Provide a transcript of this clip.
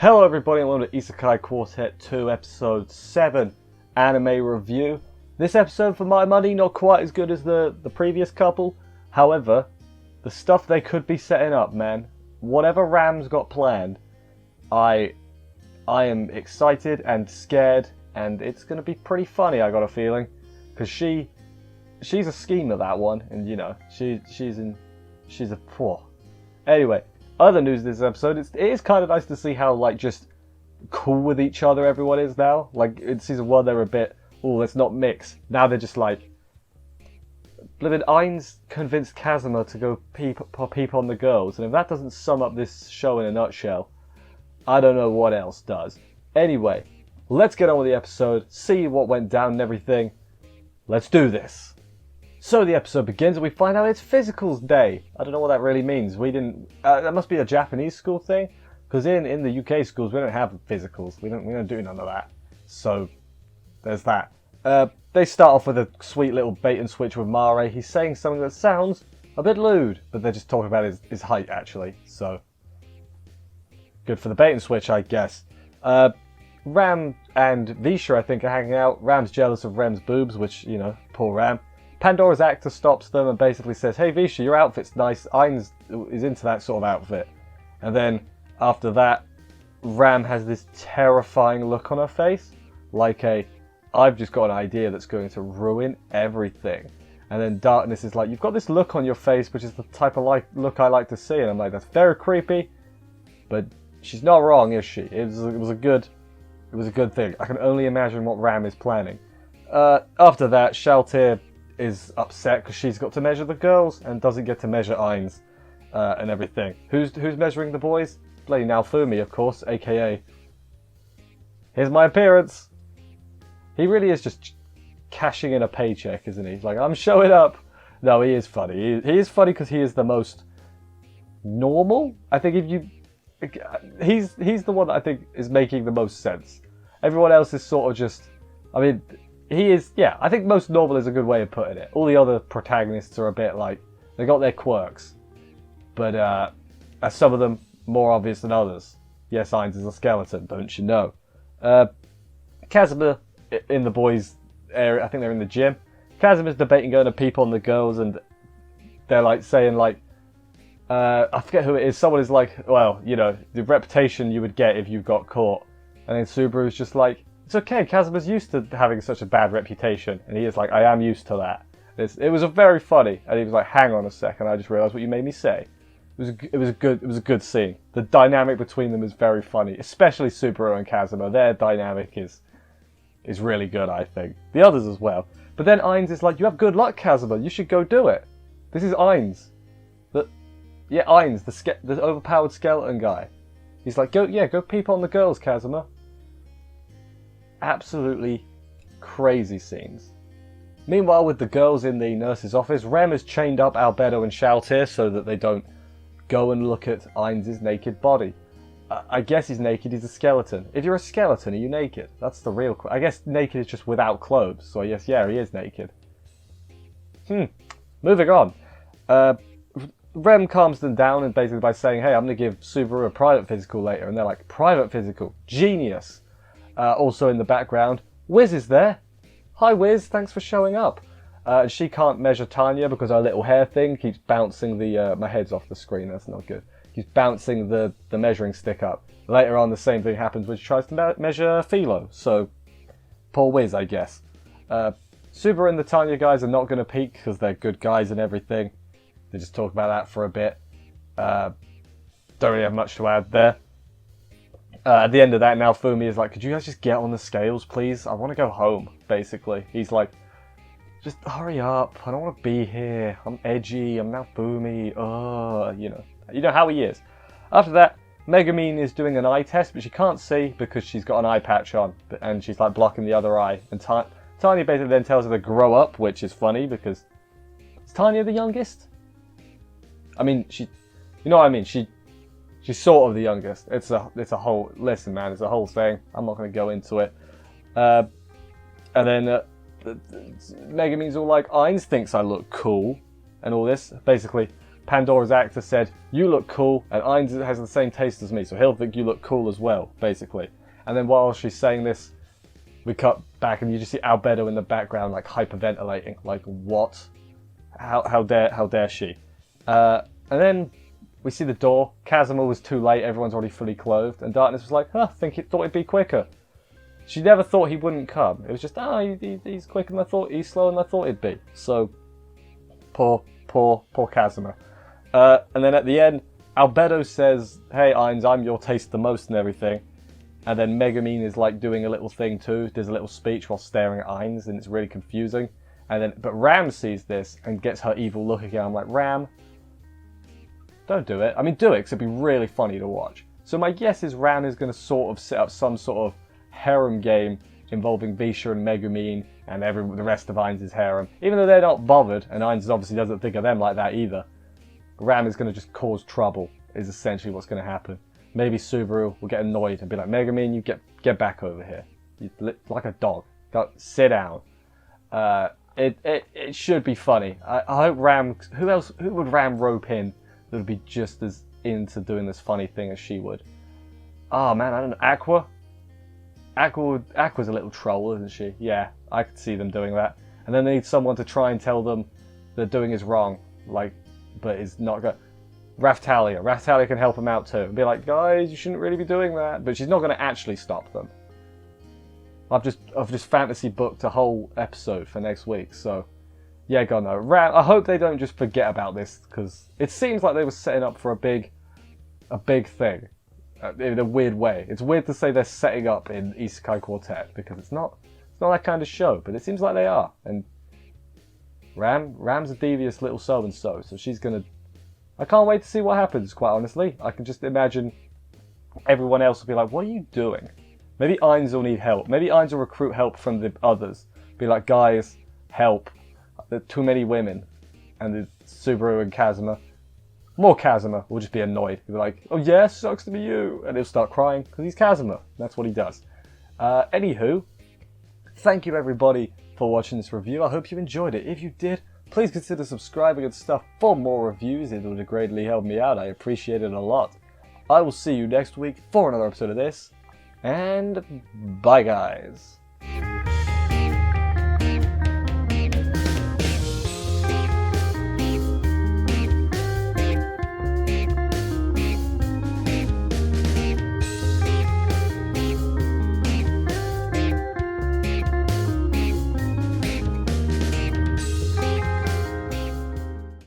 Hello everybody and welcome to Isekai Quartet 2 episode 7 anime review. This episode, for my money, not quite as good as the previous couple. However, the stuff they could be setting up, man. Whatever Ram's got planned, I am excited and scared, and it's going to be pretty funny, I got a feeling. Because she's a schemer, that one, and you know, she's a poor. Anyway, other news this episode, it is kind of nice to see how, like, just cool with each other everyone is now. Like, in season 1 they were a bit, oh, let's not mix. Now they're just like, Blivid Ainz convinced Kazuma to go peep on the girls, and if that doesn't sum up this show in a nutshell, I don't know what else does. Anyway, let's get on with the episode, see what went down and everything. Let's do this. So the episode begins and we find out it's Physicals Day. I don't know what that really means. We didn't. That must be a Japanese school thing, because in the UK schools we don't have physicals. We don't do none of that. So there's that. They start off with a sweet little bait and switch with Mare. He's saying something that sounds a bit lewd, but they're just talking about his height actually. So good for the bait and switch, I guess. Ram and Visha, I think, are hanging out. Ram's jealous of Rem's boobs, which, you know, poor Ram. Pandora's actor stops them and basically says, "Hey Visha, your outfit's nice. Ainz is into that sort of outfit." And then after that, Ram has this terrifying look on her face, like I've just got an idea that's going to ruin everything. And then Darkness is like, "You've got this look on your face, which is the type of look I like to see." And I'm like, that's very creepy, but she's not wrong, is she? It was a good thing. I can only imagine what Ram is planning. After that, Shaltir is upset because she's got to measure the girls and doesn't get to measure Ainz and everything. Who's measuring the boys? Bloody Naofumi, of course, aka "Here's my appearance." He really is just cashing in a paycheck, isn't he? He's like, "I'm showing up." No, he is funny. He is funny because he is the most normal. I think he's the one that I think is making the most sense. Everyone else is sort of just, I mean, he is, yeah, I think most normal is a good way of putting it. All the other protagonists are a bit like, they got their quirks. But are some of them more obvious than others? Yes, Ainz is a skeleton, don't you know? Kazuma in the boys' area, I think they're in the gym. Kazuma's debating going to peep on the girls, and they're like saying like, I forget who it is, someone is like, well, you know, the reputation you would get if you got caught. And then Subaru's just like, it's okay, Kazuma's used to having such a bad reputation. And he is like, I am used to that. It was a very funny, and he was like, hang on a second, I just realised what you made me say. It was a good scene. The dynamic between them is very funny, especially Subaru and Kazuma. Their dynamic is really good, I think. The others as well. But then Ainz is like, you have good luck, Kazuma, you should go do it. This is Ainz. Ainz, the overpowered skeleton guy. He's like, go peep on the girls, Kazuma. Absolutely crazy scenes. Meanwhile, with the girls in the nurse's office, Rem has chained up Albedo and Shaltir so that they don't go and look at Ainz's naked body. I guess he's naked, he's a skeleton. If you're a skeleton, are you naked? That's the real question. I guess naked is just without clothes, so I guess, yeah, he is naked. Moving on. Rem calms them down and basically by saying, hey, I'm going to give Subaru a private physical later. And they're like, private physical? Genius. Also in the background, Wiz is there. Hi Wiz, thanks for showing up. She can't measure Tanya because her little hair thing keeps bouncing my head's off the screen, that's not good. Keeps bouncing the measuring stick up. Later on the same thing happens when she tries to measure Philo, so poor Wiz, I guess. Subaru and the Tanya guys are not going to peek because they're good guys and everything. They just talk about that for a bit. Don't really have much to add there. At the end of that, Naofumi is like, could you guys just get on the scales, please? I want to go home, basically. He's like, just hurry up. I don't want to be here. I'm edgy. I'm Naofumi. You know how he is. After that, Megumin is doing an eye test, but she can't see because she's got an eye patch on. And she's like blocking the other eye. And Tanya basically then tells her to grow up, which is funny because... Is Tanya the youngest? I mean, you know what I mean? She's sort of the youngest. It's a whole, listen man, it's a whole thing. I'm not going to go into it. And then Megumin's all like, Ainz thinks I look cool and all this. Basically, Pandora's actor said, "You look cool," and Ainz has the same taste as me, so he'll think you look cool as well, basically. And then while she's saying this, we cut back and you just see Albedo in the background, like hyperventilating, like what? How dare she? And then we see the door. Kazuma was too late. Everyone's already fully clothed, and Darkness was like, "Huh, thought it'd be quicker." She never thought he wouldn't come. It was just, he's quicker than I thought. He's slower than I thought he'd be. So, poor Kazuma. And then at the end, Albedo says, "Hey, Ainz, I'm your taste the most," and everything. And then Megumin is like doing a little thing too. There's a little speech while staring at Ainz, and it's really confusing. But Ram sees this and gets her evil look again. I'm like, Ram, don't do it. I mean, do it, because it'd be really funny to watch. So my guess is Ram is going to sort of set up some sort of harem game involving Visha and Megumin and the rest of Ainz's harem. Even though they're not bothered, and Ainz obviously doesn't think of them like that either. Ram is going to just cause trouble, is essentially what's going to happen. Maybe Subaru will get annoyed and be like, "Megumin, you get back over here. You like a dog. Sit down." It should be funny. I hope Ram... Who would Ram rope in that would be just as into doing this funny thing as she would? Oh man, I don't know. Aqua? Aqua's a little troll, isn't she? Yeah, I could see them doing that. And then they need someone to try and tell them they're doing is wrong. But it's not good. Raftalia can help them out too. And be like, "Guys, you shouldn't really be doing that." But she's not going to actually stop them. I've just fantasy booked a whole episode for next week. So, yeah, God no. I hope they don't just forget about this, because it seems like they were setting up for a big thing. In a weird way. It's weird to say they're setting up in Isekai Quartet, because it's not that kind of show, but it seems like they are. And Ram's a devious little so-and-so, so she's gonna... I can't wait to see what happens, quite honestly. I can just imagine everyone else will be like, "What are you doing?" Maybe Ainz will need help. Maybe Ainz will recruit help from the others. Be like, "Guys, help. There are too many women." And the Subaru and Kazuma. More Kazuma will just be annoyed. He'll be like, "Oh yeah, sucks to be you." And he'll start crying, because he's Kazuma. That's what he does. Anywho, thank you everybody for watching this review. I hope you enjoyed it. If you did, please consider subscribing and stuff for more reviews. It would greatly help me out. I appreciate it a lot. I will see you next week for another episode of this. And bye, guys.